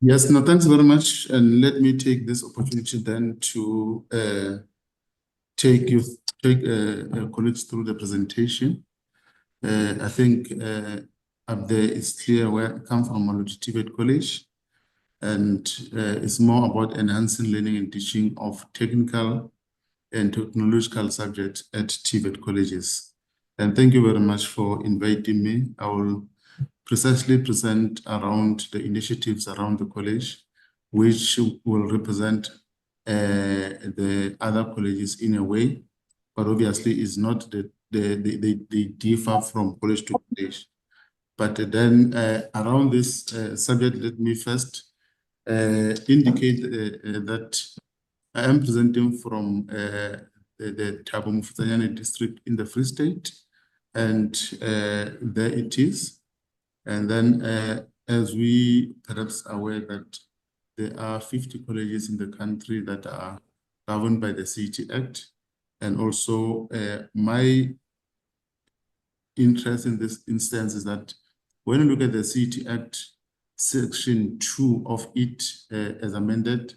Yes, no, thanks very much. And let me take this opportunity then to take colleagues through the presentation. I think up there it's clear where I come from, Maluti TVET College, and it's more about enhancing learning and teaching of technical and technological subjects at TVET colleges. And thank you very much for inviting me. I will precisely present around the initiatives around the college, which will represent the other colleges in a way, but obviously is not they differ from college to college. But then around this subject, let me first indicate that I am presenting from the Thabo Mofokeng district in the Free State, and there it is. And then, as we perhaps are aware that there are 50 colleges in the country that are governed by the CET Act. And also, my interest in this instance is that when you look at the CET Act, Section 2 of it as amended,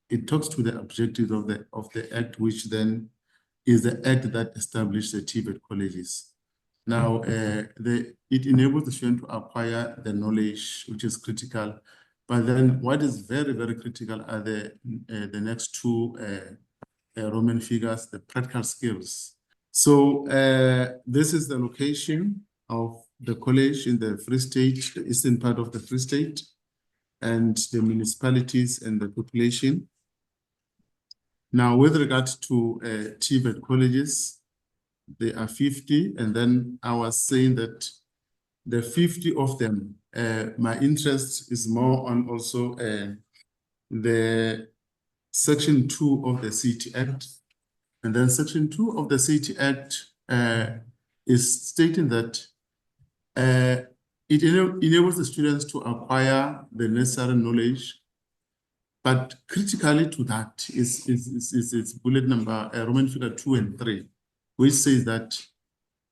it talks to the objectives of the Act, which then is the Act that established the TVET colleges. Now, it enables the student to acquire the knowledge, which is critical. But then what is very, very critical are the next two Roman figures, the practical skills. So this is the location of the college in the Free State, the eastern part of the Free State, and the municipalities and the population. Now, with regard to TVET colleges, there are 50, and then I was saying that the 50 of them, my interest is more on also the Section 2 of the CET Act. And then Section 2 of the CET Act is stating that it enables the students to acquire the necessary knowledge, but critically to that is bullet number Roman figure 2 and 3, which says that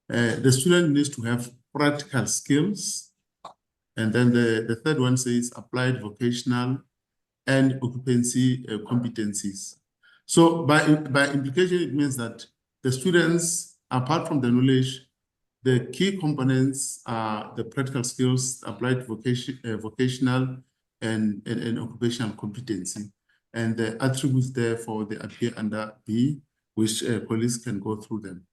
the student needs to have practical skills. And then the third one says applied vocational and occupancy competencies. So by implication, it means that the students, apart from the knowledge, the key components are the practical skills, applied vocational and occupational competency. And the attributes therefore they appear under B, which colleagues can go through them.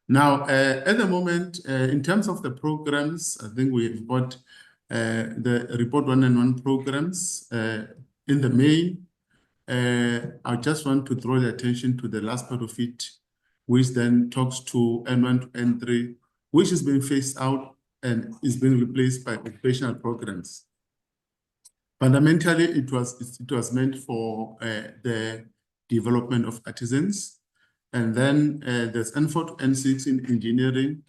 Now, at the moment, in terms of the programs, I think we've got the Report 1 programs. In the main, I just want to draw the attention to the last part of it, which then talks to N1 to N3, which is being phased out and is being replaced by occupational programs. Fundamentally, it was meant for the development of artisans. And then there's N4 to N6 in engineering.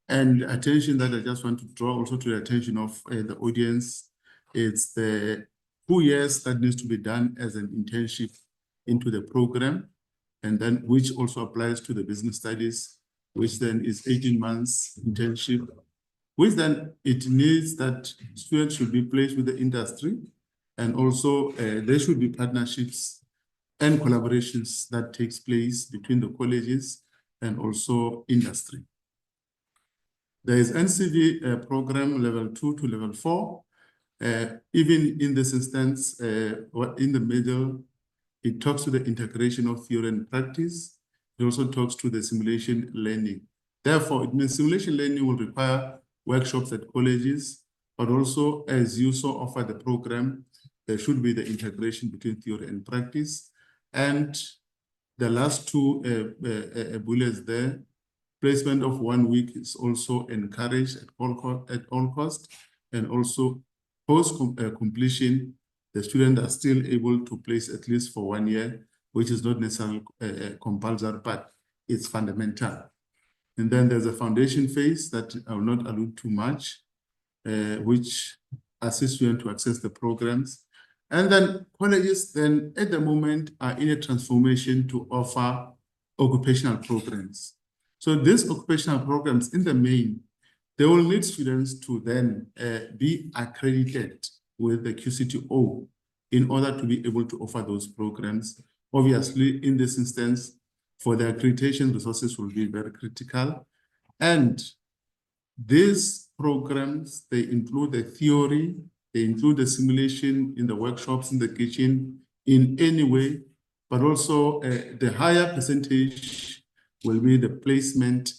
And attention that I just want to draw also to the attention of the audience, it's the 2 years that needs to be done as an internship into the program, and then which also applies to the business studies, which then is 18 months internship, which then it needs that students should be placed with the industry, and also there should be partnerships and collaborations that takes place between the colleges and also industry. There is NCV program level 2 to level 4. Even in this instance, in the middle, it talks to the integration of theory and practice. It also talks to the simulation learning. Therefore, it means simulation learning will require workshops at colleges, but also as you so offer the program, there should be the integration between theory and practice. And the last two bullets there, placement of 1 week is also encouraged at all costs, and also post completion, the students are still able to place at least for 1 year, which is not necessarily compulsory, but it's fundamental. And then there's a foundation phase that I will not allude too much, which assists students to access the programs. And then colleges then at the moment are in a transformation to offer occupational programs. So these occupational programs in the main, they will need students to then be accredited with the QCTO in order to be able to offer those programs. Obviously, in this instance, for the accreditation, resources will be very critical. And these programs, they include the theory, they include the simulation in the workshops, in the kitchen, in any way, but also the higher percentage will be the placement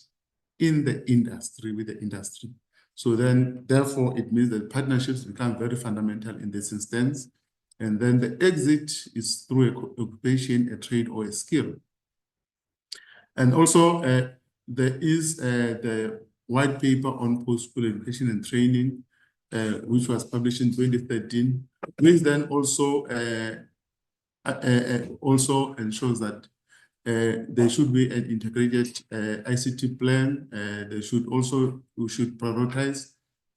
in the industry, with the industry. So then, therefore, it means that partnerships become very fundamental in this instance. And then the exit is through an occupation, a trade, or a skill. And also, there is the white paper on post-school education and training, which was published in 2013, which then also ensures that there should be an integrated ICT plan. We should prioritize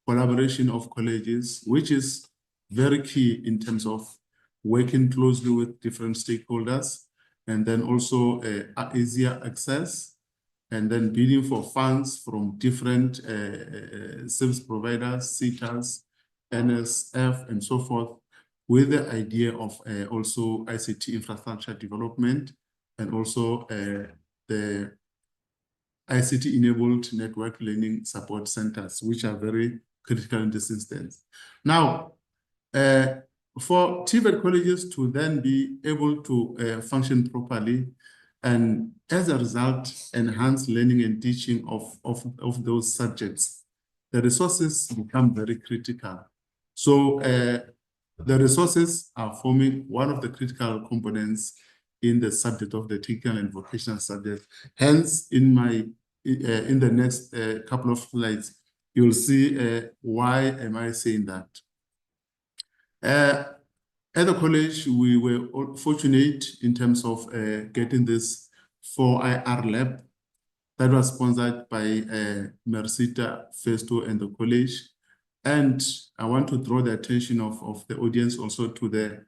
collaboration of colleges, which is very key in terms of working closely with different stakeholders, and then also easier access, and then bidding for funds from different service providers, CETAs, NSF, and so forth, with the idea of also ICT infrastructure development, and also the ICT-enabled network learning support centers, which are very critical in this instance. Now, for TVET colleges to then be able to function properly, and as a result, enhance learning and teaching of those subjects, the resources become very critical. So the resources are forming one of the critical components in the subject of the technical and vocational subject. Hence, in the next couple of slides, you'll see why am I saying that. At the college, we were fortunate in terms of getting this 4IR lab that was sponsored by Mercita, Festo, and the college. And I want to draw the attention of the audience also to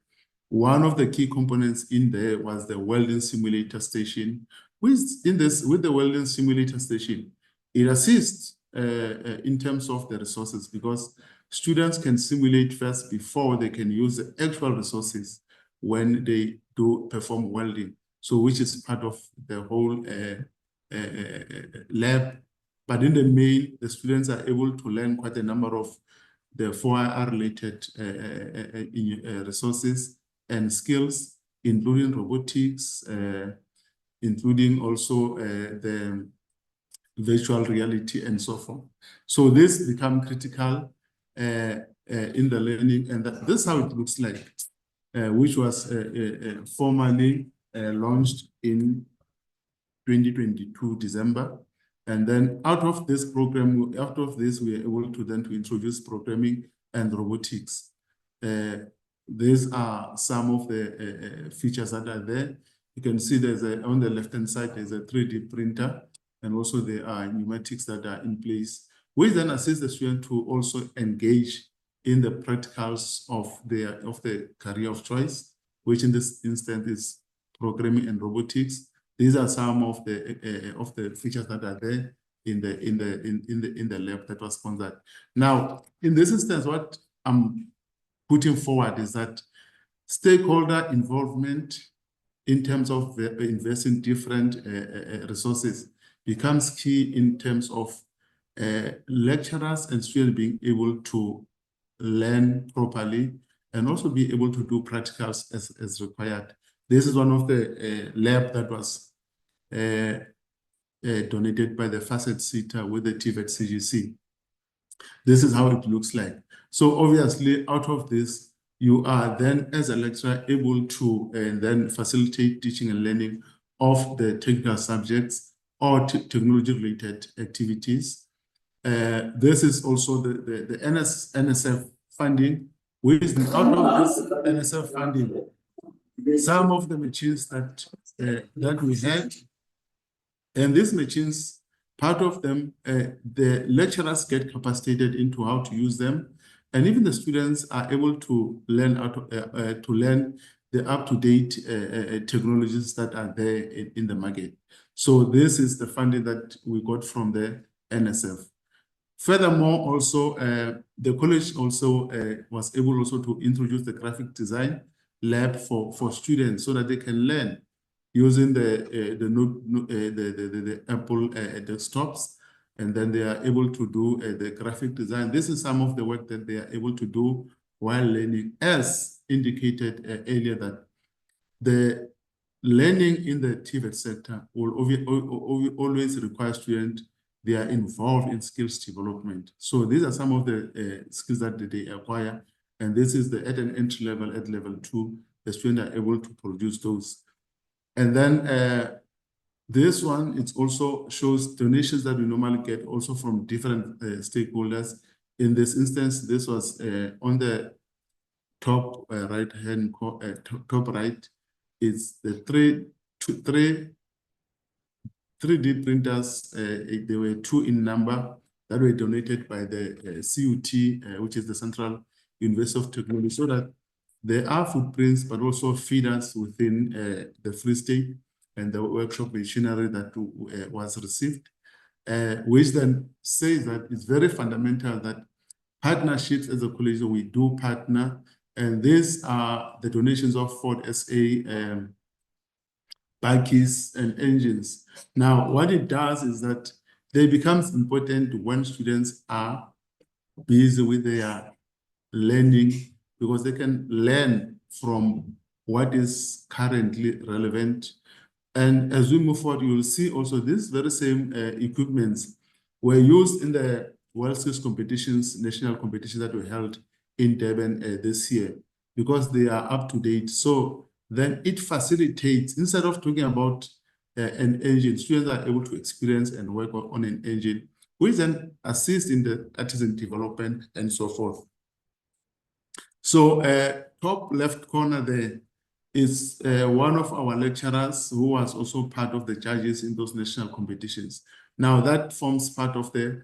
one of the key components in there was the welding simulator station. With the welding simulator station, it assists in terms of the resources, because students can simulate first before they can use the actual resources when they do perform welding. So which is part of the whole lab. But in the main, the students are able to learn quite a number of the 4IR related resources and skills, including robotics, including also the virtual reality and so forth. So this becomes critical in the learning, and this is how it looks like, which was formally launched in 2022 December. And then out of this program, out of this, we are able to then to introduce programming and robotics. These are some of the features that are there. You can see there's on the left-hand side, there's a 3D printer, and also there are pneumatics that are in place, which then assist the student to also engage in the practicals of the career of choice, which in this instance is programming and robotics. These are some of the features that are there in the lab that was sponsored. Now, in this instance, what I'm putting forward is that stakeholder involvement in terms of investing different resources becomes key in terms of lecturers and students being able to learn properly and also be able to do practicals as required. This is one of the lab that was donated by the Facet CETA with the TVET CGC. This is how it looks like. So obviously, out of this, you are then, as a lecturer, able to then facilitate teaching and learning of the technical subjects or technology-related activities. This is also the NSF funding, which is out of this NSF funding. Some of the machines that we had, and these machines, part of them, the lecturers get capacitated into how to use them, and even the students are able to learn how to learn the up-to-date technologies that are there in the market. So this is the funding that we got from the NSF. Furthermore, also, the college also was able also to introduce the graphic design lab for students so that they can learn using the Apple desktops, and then they are able to do the graphic design. This is some of the work that they are able to do while learning, as indicated earlier, that the learning in the TVET sector will always require students, they are involved in skills development. So these are some of the skills that they acquire. And this is at an entry level, at level 2, the students are able to produce those. And then this one, it also shows donations that we normally get also from different stakeholders. In this instance, this was on the top right-hand top right. It's the 3D printers. There were 2 in number that were donated by the CUT, which is the Central University of Technology, so that there are footprints, but also feeders within the Free State and the workshop machinery that was received, which then says that it's very fundamental that partnerships as a college, we do partner, and these are the donations of Ford SA, buggies and engines. Now, what it does is that they becomes important when students are busy with their learning, because they can learn from what is currently relevant. And as we move forward, you will see also this very same equipments were used in the World Skills competitions, national competitions that were held in Durban this year, because they are up to date. So then it facilitates, instead of talking about an engine, students are able to experience and work on an engine, which then assist in the artisan development and so forth. So top left corner there is one of our lecturers who was also part of the judges in those national competitions. Now that forms part of the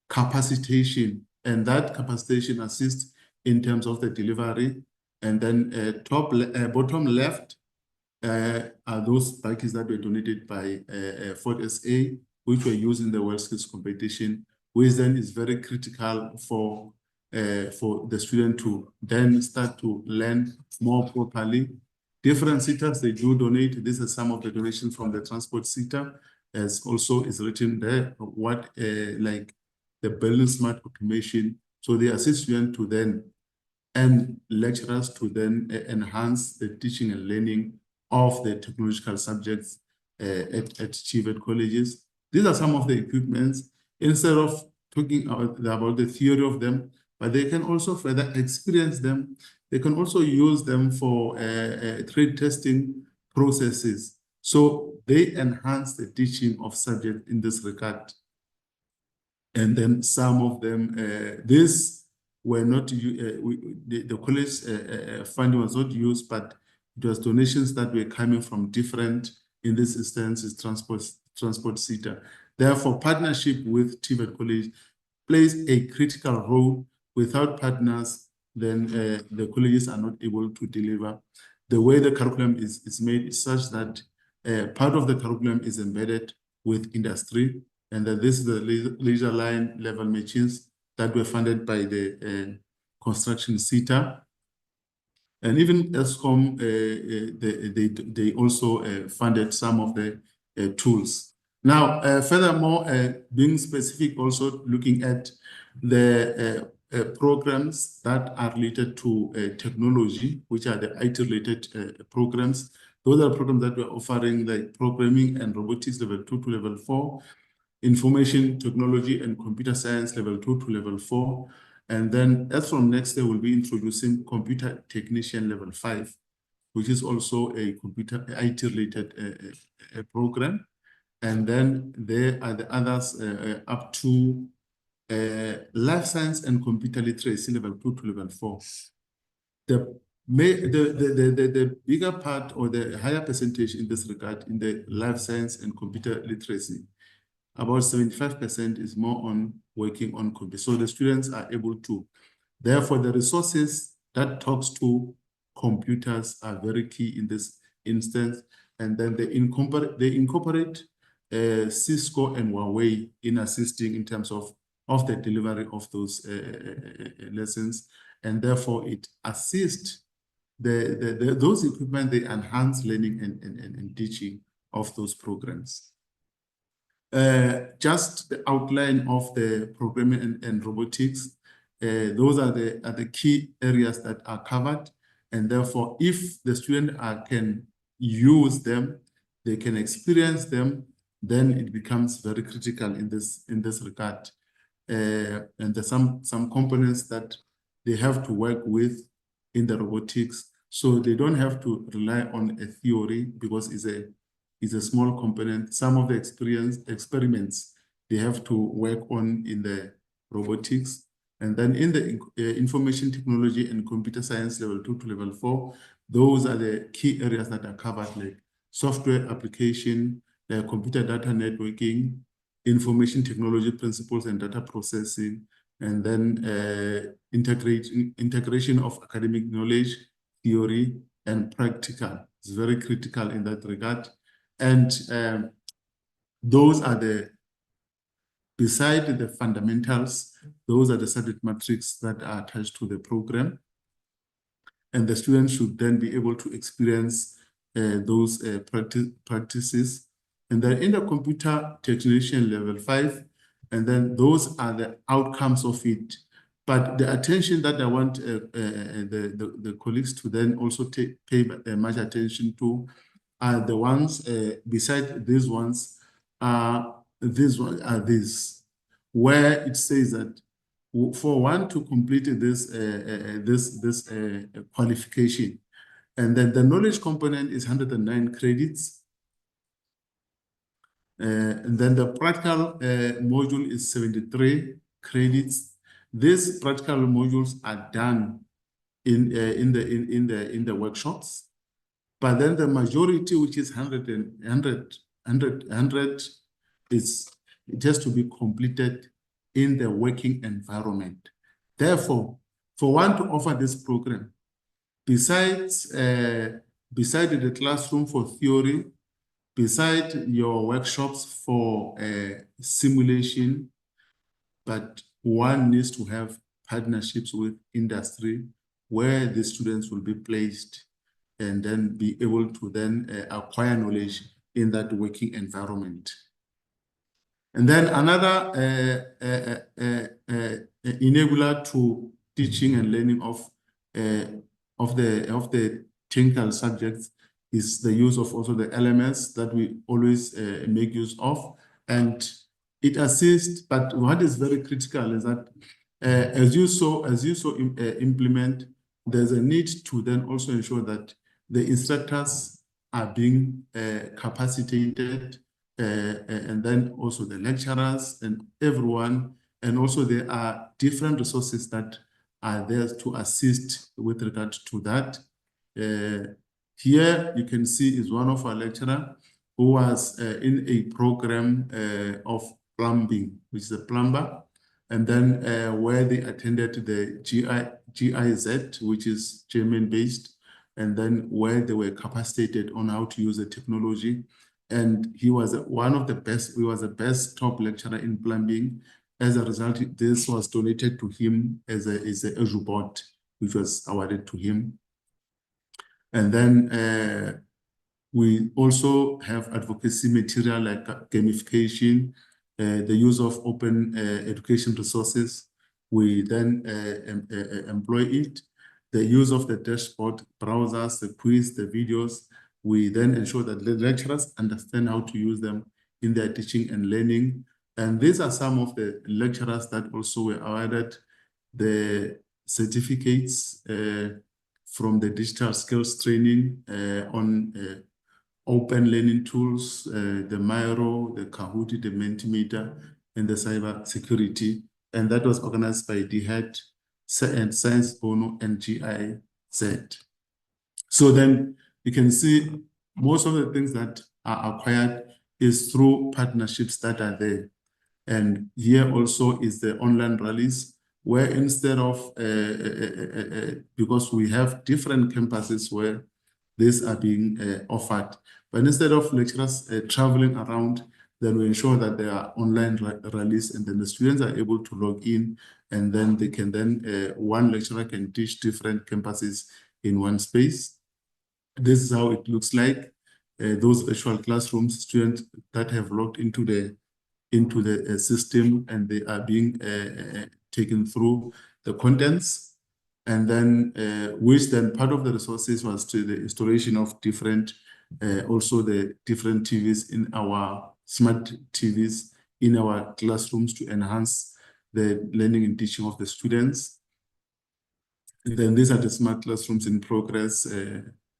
capacitation, and that capacitation assists in terms of the delivery. And then bottom left are those buggies that were donated by Ford SA, which were used in the World Skills competition, which then is very critical for the student to then start to learn more properly. Different SETAs, they do donate. This is some of the donations from the transport SETA, as also is written there, what like the building smart automation. So they assist students to then, and lecturers to then enhance the teaching and learning of the technological subjects at TVET colleges. These are some of the equipments. Instead of talking about the theory of them, but they can also further experience them. They can also use them for trade testing processes. So they enhance the teaching of subjects in this regard. And then some of them, these were not, the college funding was not used, but it was donations that were coming from different, in this instance, is transport SETA. Therefore, partnership with TVET College plays a critical role. Without partners, then the colleges are not able to deliver. The way the curriculum is made is such that part of the curriculum is embedded with industry, and that this is the laser line level machines that were funded by the construction SETA. And even ESCOM, they also funded some of the tools. Now, furthermore, being specific, also looking at the programs that are related to technology, which are the IT-related programs. Those are programs that we're offering, like programming and robotics level 2 to level 4, information technology and computer science level 2 to level 4. And then as from next year, we'll be introducing computer technician level 5, which is also a computer IT-related program. And then there are the others up to life science and computer literacy level 2 to level 4. The bigger part, or the higher percentage in this regard, in the life science and computer literacy, about 75% is more on working on computer. So the students are able to, therefore the resources that talks to computers are very key in this instance. And then they incorporate Cisco and Huawei in assisting in terms of of the delivery of those lessons, and therefore it assists those equipment, they enhance learning and teaching of those programs. Just the outline of the programming and robotics, those are the key areas that are covered, and therefore if the student can use them, they can experience them, then it becomes very critical in this regard. And there's some components that they have to work with in the robotics, so they don't have to rely on a theory because it's a small component. Some of the experiments they have to work on in the robotics. And then in the information technology and computer science level 2 to level 4, those are the key areas that are covered, like software application, computer data networking, information technology principles and data processing, and then integration of academic knowledge, theory, and practical. It's very critical in that regard. And those are beside the fundamentals, those are the subject matrix that are attached to the program. And the students should then be able to experience those practices. And then in the computer technician level 5, and then those are the outcomes of it. But the attention that I want the colleagues to then also pay much attention to are the ones beside these ones these, where it says that for one to complete this qualification, and then the knowledge component is 109 credits. And then the practical module is 73 credits. These practical modules are done in the workshops, but then the majority, which is 100, it has to be completed in the working environment. Therefore, for one to offer this program, besides the classroom for theory, beside your workshops for simulation, but one needs to have partnerships with industry where the students will be placed and then be able to then acquire knowledge in that working environment. And then another enabler to teaching and learning of the technical subjects is the use of also the LMS that we always make use of, and it assists. But what is very critical is that as you saw implement, there's a need to then also ensure that the instructors are being capacitated, and then also the lecturers and everyone, and also there are different resources that are there to assist with regard to that. Here you can see is one of our lecturer who was in a program of plumbing, which is a plumber, and then where they attended the GIZ, which is German-based, and then where they were capacitated on how to use the technology. And he was one of the best, he was the best top lecturer in plumbing. As a result, this was donated to him as a robot, which was awarded to him. And then we also have advocacy material like gamification, the use of open education resources. We then employ it. The use of the dashboard, browsers, the quiz, the videos. We then ensure that the lecturers understand how to use them in their teaching and learning. And these are some of the lecturers that also were awarded the certificates from the digital skills training on open learning tools, the Miro, the Kahoot, the Mentimeter, and the cyber security. And that was organized by DHET and Science Bono and GIZ. So then you can see most of the things that are acquired is through partnerships that are there. And here also is the online rallies, where instead of, because we have different campuses where these are being offered, but instead of lecturers traveling around, Then we ensure that there are online rallies, and then the students are able to log in, and then they can one lecturer can teach different campuses in one space. This is how it looks like. Those virtual classrooms, students that have logged into the system, and they are being taken through the contents, and then which then part of the resources was to the installation of different, also the different TVs in our smart TVs in our classrooms to enhance the learning and teaching of the students. And then these are the smart classrooms in progress,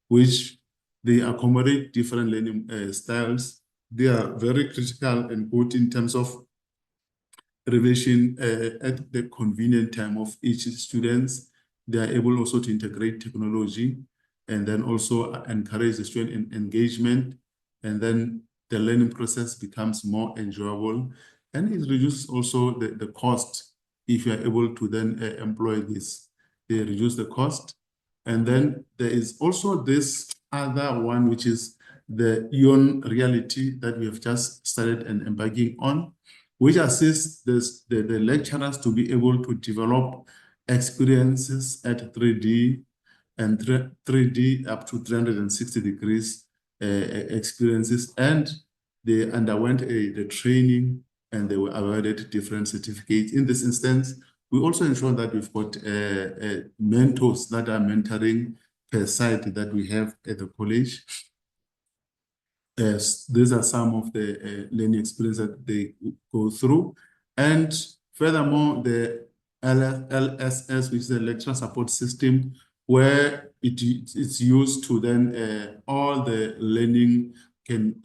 which they accommodate different learning styles. They are very critical and good in terms of revision at the convenient time of each student. They are able also to integrate technology, and then also encourage the student engagement, and then the learning process becomes more enjoyable, and it reduces also the cost. If you are able to then employ this, they reduce the cost. And then there is also this other one, which is the Ion reality that we have just started and embarking on, which assists the lecturers to be able to develop experiences at 3D and 3D up to 360 degrees experiences. And they underwent the training, and they were awarded different certificates. In this instance, we also ensure that we've got mentors that are mentoring per site that we have at the college. These are some of the learning experiences that they go through. And furthermore, the LSS, which is the lecturer support system, where it's used to then all the learning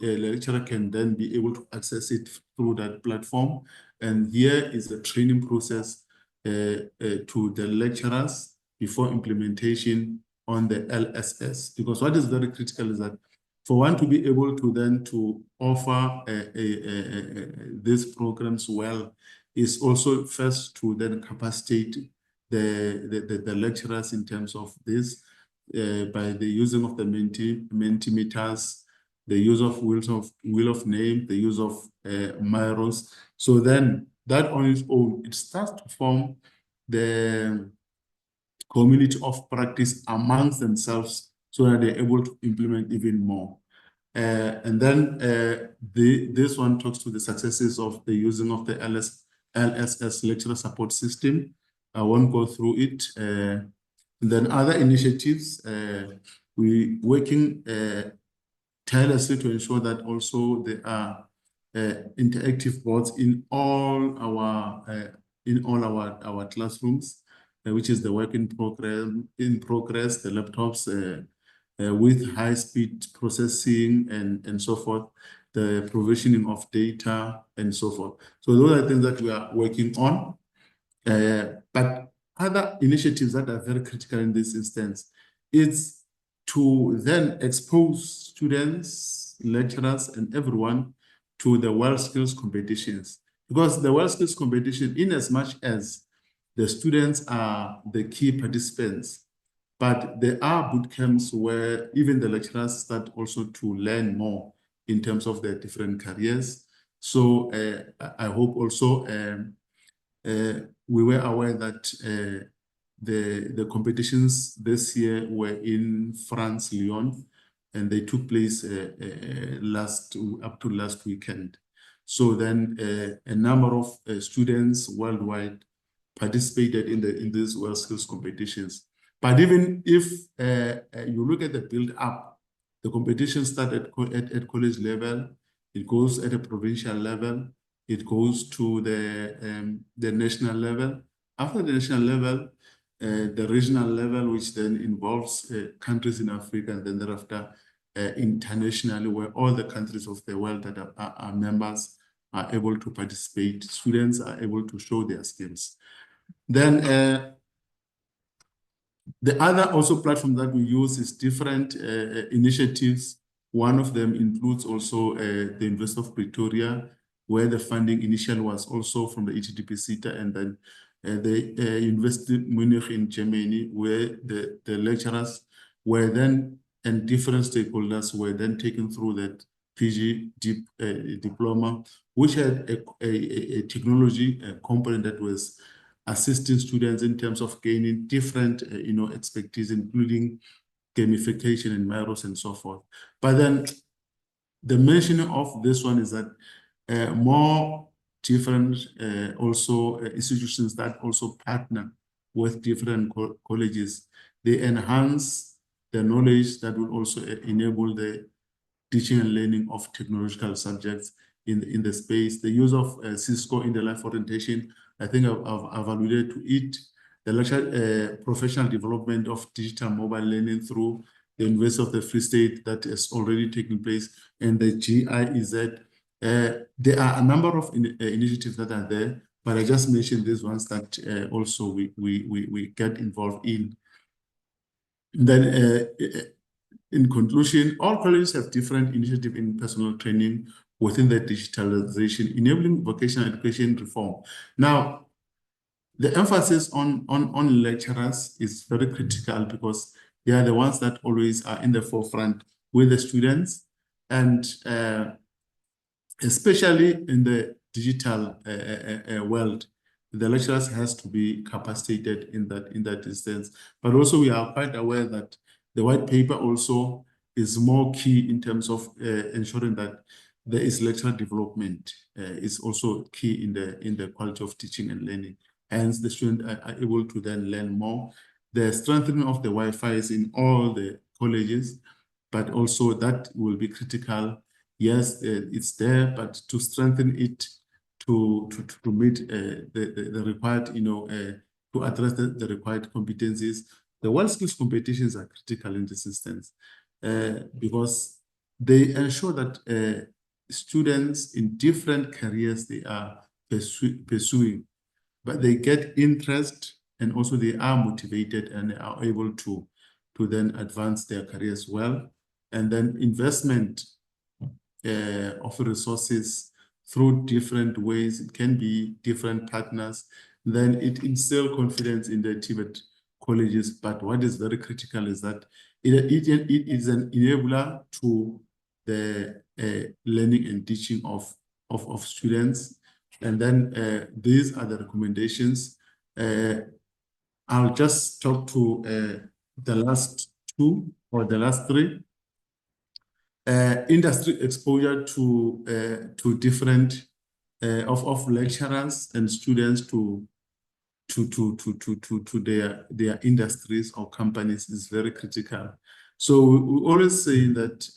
lecturer can then be able to access it through that platform. And here is the training process to the lecturers before implementation on the LSS. Because what is very critical is that for one to be able to then to offer these programs well, is also first to then capacitate the lecturers in terms of this, by the using of the Mentimeters, the use of wheel of name, the use of Myros. So then that on its own, it starts to form the community of practice amongst themselves, so that they're able to implement even more. And then this one talks to the successes of the using of the LSS lecturer support system. I won't go through it. And then other initiatives, we working tirelessly to ensure that also there are interactive boards in all our classrooms, which is the work in progress, the laptops with high-speed processing and so forth, the provisioning of data and so forth. So those are things that we are working on. But other initiatives that are very critical in this instance is to then expose students, lecturers, and everyone to the world skills competitions. Because the world skills competition, in as much as the students are the key participants, but there are boot camps where even the lecturers start also to learn more in terms of their different careers. So I hope also we were aware that the competitions this year were in France, Lyon, and they took place up to last weekend. So then a number of students worldwide participated in these world skills competitions. But even if you look at the build-up, the competition started at college level, it goes at a provincial level, it goes to the national level. After the national level, the regional level, which then involves countries in Africa, and then thereafter internationally, where all the countries of the world that are members are able to participate, students are able to show their skills. Then the other also platform that we use is different initiatives. One of them includes also the University of Pretoria, where the funding initially was also from the ETDP-SETA, and then the University of Munich in Germany, where the lecturers were then, and different stakeholders were then taken through that diploma, which had a technology component that was assisting students in terms of gaining different, expertise, including gamification and Miros and so forth. But then the mentioning of this one is that more different institutions that also partner with different colleges, they enhance the knowledge that will also enable the teaching and learning of technological subjects in the space. The use of Cisco in the life orientation, I think I've alluded to it. The lecture professional development of digital mobile learning through the University of the Free State that is already taking place, and the GIEZ. There are a number of initiatives that are there, but I just mentioned these ones that also we get involved in. Then in conclusion, all colleges have different initiatives in personal training within the digitalization, enabling vocational education reform. Now, the emphasis on lecturers is very critical because they are the ones that always are in the forefront with the students, and especially in the digital world, the lecturers has to be capacitated in that instance. But also we are quite aware that the white paper also is more key in terms of ensuring that there is lecturer development is also key in the quality of teaching and learning. Hence, the students are able to then learn more. The strengthening of the Wi-Fi is in all the colleges, but also that will be critical. Yes, it's there, but to strengthen it, to meet the required, to address the required competencies. The world skills competitions are critical in this instance because they ensure that students in different careers they are pursuing, but they get interest and also they are motivated and are able to then advance their careers well. And then investment of resources through different ways. It can be different partners. Then it instills confidence in the TVET colleges. But what is very critical is that it is an enabler to the learning and teaching of students. And then these are the recommendations. I'll just talk to the last two or the last three. Industry exposure to different of lecturers and students to their industries or companies is very critical. So we always say that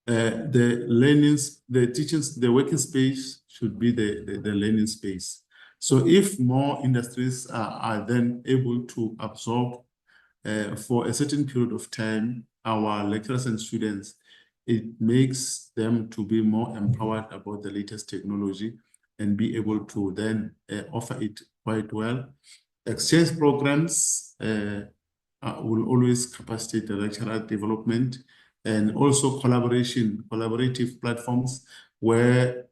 the working space should be the learning space. So if more industries are then able to absorb for a certain period of time our lecturers and students, it makes them to be more empowered about the latest technology and be able to then offer it quite well. Exchange programs will always capacitate the lecturer development, and also collaborative platforms where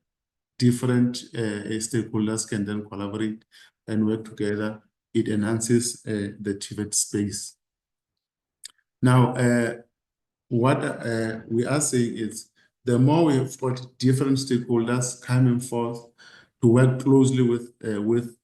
different stakeholders can then collaborate and work together. It enhances the TVET space. Now, what we are saying is the more we have got different stakeholders coming forth to work closely with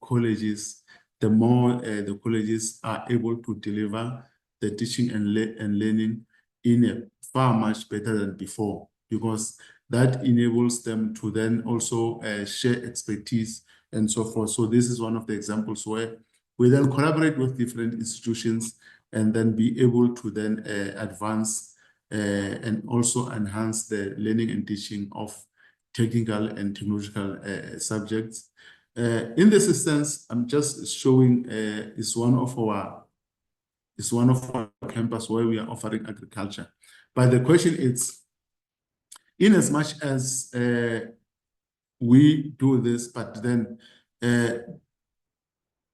colleges, the more the colleges are able to deliver the teaching and learning in a far much better than before, because that enables them to then also share expertise and so forth. So this is one of the examples where we then collaborate with different institutions and then be able to then advance and also enhance the learning and teaching of technical and technological subjects. In this instance, I'm just showing is one of our campus where we are offering agriculture. But the question is, in as much as we do this, but then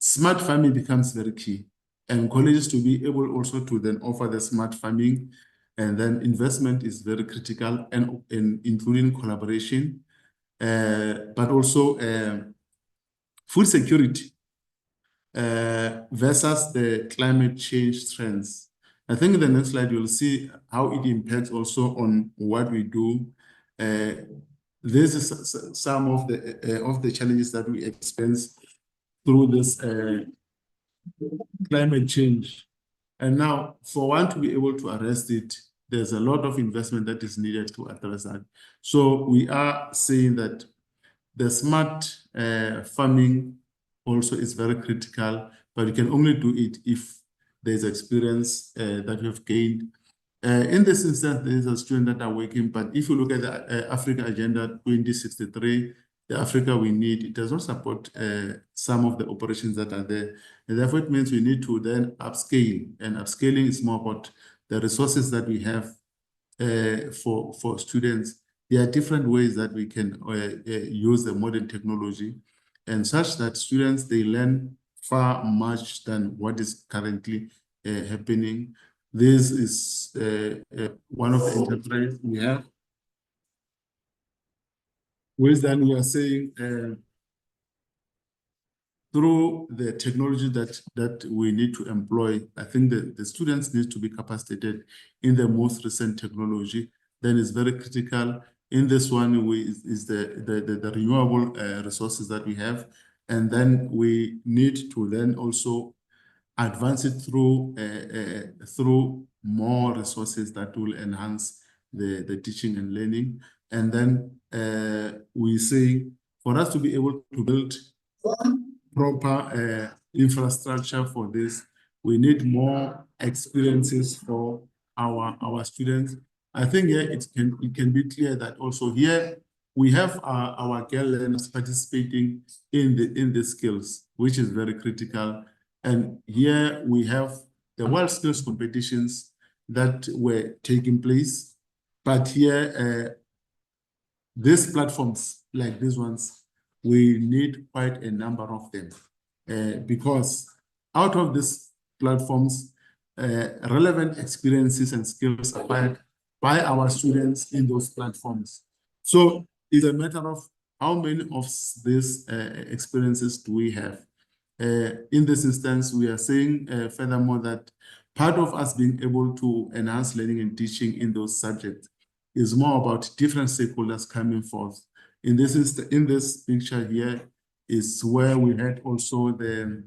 smart farming becomes very key, and colleges to be able also to then offer the smart farming, and then investment is very critical, and including collaboration, but also food security versus the climate change trends. I think in the next slide, you'll see how it impacts also on what we do This is some of the challenges that we experience through this climate change. And now, for one to be able to arrest it, there's a lot of investment that is needed to address that. So we are saying that the smart farming also is very critical, but you can only do it if there's experience that you have gained. In this instance, there is a student that are working, but if you look at the Africa Agenda 2063, the Africa we need, it does not support some of the operations that are there. And therefore, it means we need to then upscale. And upscaling is more about the resources that we have for students. There are different ways that we can use the modern technology and such that students, they learn far much than what is currently happening. This is one of the enterprises we have. Which then we are saying through the technology that we need to employ, I think that the students need to be capacitated in the most recent technology. Then it's very critical. In this one, is the renewable resources that we have. And then we need to then also advance it through more resources that will enhance the teaching and learning. And then we say for us to be able to build proper infrastructure for this, we need more experiences for our students. I think here it can be clear that also here we have our girl learners participating in the skills, which is very critical. And here we have the world skills competitions that were taking place. But here, these platforms like these ones, we need quite a number of them because out of these platforms, relevant experiences and skills acquired by our students in those platforms. So it's a matter of how many of these experiences do we have? In this instance, we are saying furthermore that part of us being able to enhance learning and teaching in those subjects is more about different stakeholders coming forth. In this picture here is where we had also the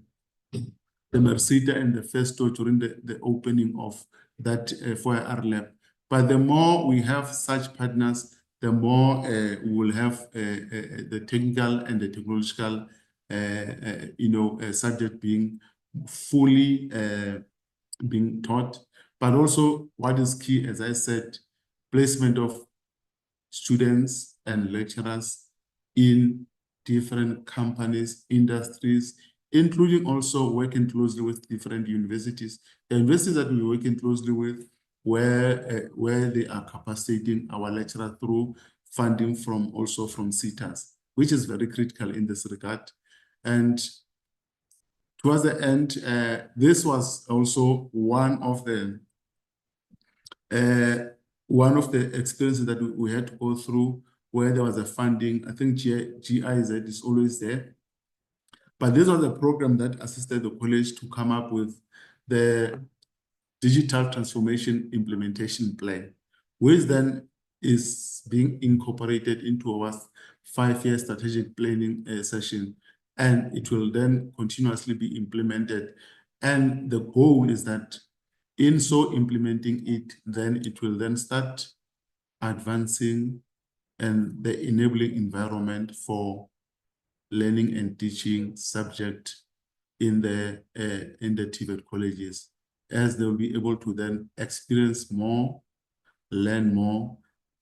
Mercita and the Festo during the opening of that 4R lab. But the more we have such partners, the more we will have the technical and the technological subject being fully being taught. But also what is key, as I said, placement of students and lecturers in different companies, industries, including also working closely with different universities. The universities that we're working closely with, where they are capacitating our lecturers through funding from CETAs, which is very critical in this regard. And towards the end, this was also one of the experiences that we had to go through where there was a funding. I think GIZ is always there. But this was a program that assisted the college to come up with the digital transformation implementation plan, which then is being incorporated into our 5-year strategic planning session. And it will then continuously be implemented. And the goal is that in so implementing it, then it will then start advancing and the enabling environment for learning and teaching subject in the TVET colleges, as they'll be able to then experience more, learn more.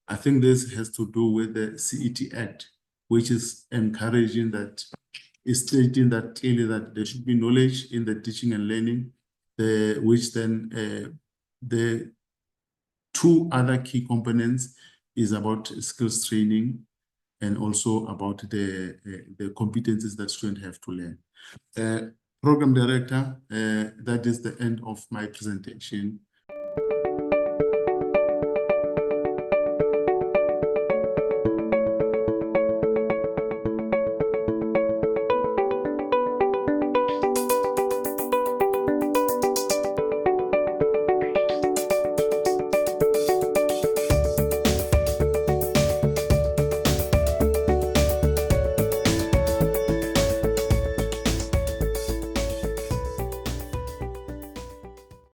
I think this has to do with the CET Act, which is encouraging that, is stating that clearly that there should be knowledge in the teaching and learning, which then the two other key components is about skills training and also about the competencies that students have to learn. Program director, that is the end of my presentation.